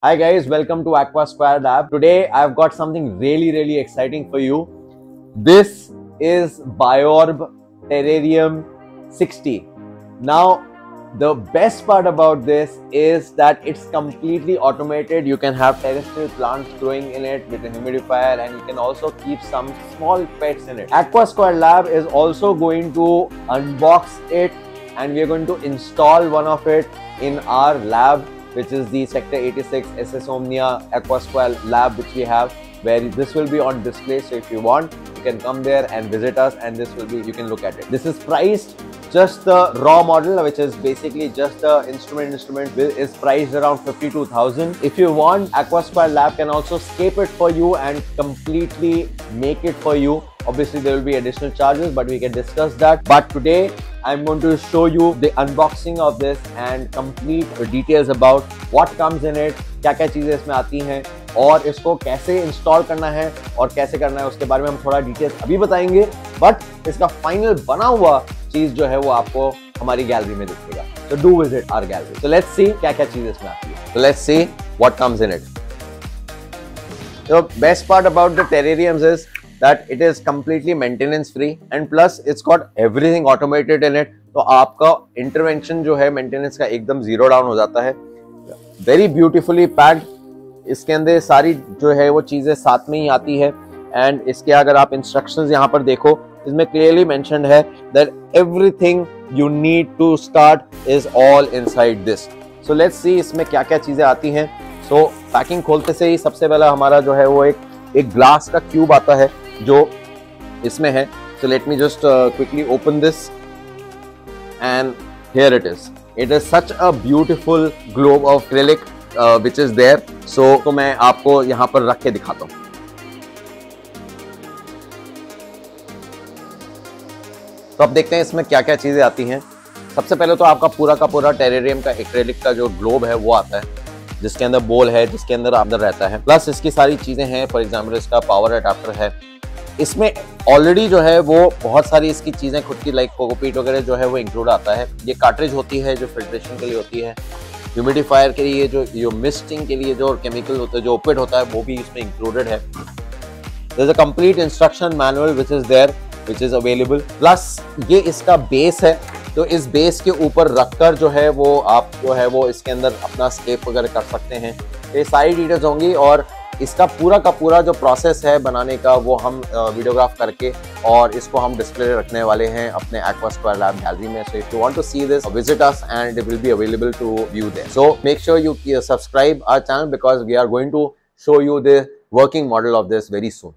Hi guys, welcome to Aquasquare Lab. Today I've got something really exciting for you. This is Biorb Terrarium 60. Now, the best part about this is that it's completely automated. You can have terrestrial plants growing in it with a humidifier, and you can also keep some small pets in it. Aquasquare Lab is also going to unbox it, and we're going to install one of it in our lab, which is the Sector 86 SS Omnia Aquasquare Lab, which we have, where this will be on display. So if you want, you can come there and visit us, and this will be, you can look at it. This is priced, just the raw model, which is basically just the instrument is priced around 52,000. If you want, Aquasquare Lab can also scape it for you and completely make it for you. Obviously there will be additional charges, but we can discuss that. But today I'm going to show you the unboxing of this and complete details about what comes in it, क्या-क्या चीजें इसमें आती हैं और इसको कैसे install करना है और कैसे करना है, उसके बारे में हम थोड़ा डिटेल्स अभी बताएंगे। बट इसका फाइनल बना हुआ चीज जो है वो आपको हमारी गैलरी में दिखेगा। So do visit our gallery. So let's see क्या-क्या चीजें इसमें आती है। So let's see what comes in it. The best part about the terrariums is that it is completely maintenance free and plus it's got everything automated in it. तो आपका intervention जो है maintenance का एकदम zero down हो जाता है। Very beautifully packed. इसके अंदर सारी जो है वो चीजें साथ में ही आती है and इसके अगर आप instructions यहाँ पर देखो, इसमें clearly mentioned है that everything you need to start is all inside this. So let's see इसमें क्या-क्या चीजें आती हैं। So पैकिंग खोलते से ही सबसे पहला हमारा जो है वो एक ग्लास का क्यूब आता है जो इसमें है। So let me just quickly open this and here it is. It is such a beautiful globe of acrylic which is there. So तो मैं आपको यहाँ पर रख के दिखाता हूँ। तो अब देखते हैं इसमें क्या-क्या चीजें आती हैं। सबसे पहले तो आपका पूरा का पूरा टेरेरियम का एक्रेलिक का जो ग्लोब है वो आता है, जिसके अंदर बोल है, जिसके अंदर रहता है, प्लस इसकी सारी चीजें हैं। फॉर एग्जांपल इसका पावर अडेप्टर है। इसमें ऑलरेडी जो है वो बहुत सारी इसकी चीजें खुद की लाइक कोकोपीट वगैरह जो है वो इंक्लूड आता है। ये कार्ट्रिज होती है जो फिल्ट्रेशन के लिए होती है, ह्यूमिडिफायर के लिए जो मिस्टिंग के लिए जो केमिकल होता है, जो ओपिड होता है, वो भी इसमें इंक्लूडेड है। There is a complete instruction manual which is there, which is available. Plus ये इसका बेस है, तो इस बेस के ऊपर रखकर जो है वो आप जो है वो इसके अंदर अपना स्केप वगैरह कर सकते हैं। ये सारी डिटेल्स होंगी और इसका पूरा का पूरा जो प्रोसेस है बनाने का वो हम वीडियोग्राफ करके और इसको हम डिस्प्ले रखने वाले हैं अपने Aquasquare Lab गैलरी में। So if you want to see this, visit us and it will be available to view there. So make sure you subscribe our channel because we are going to show you the working model of this very soon.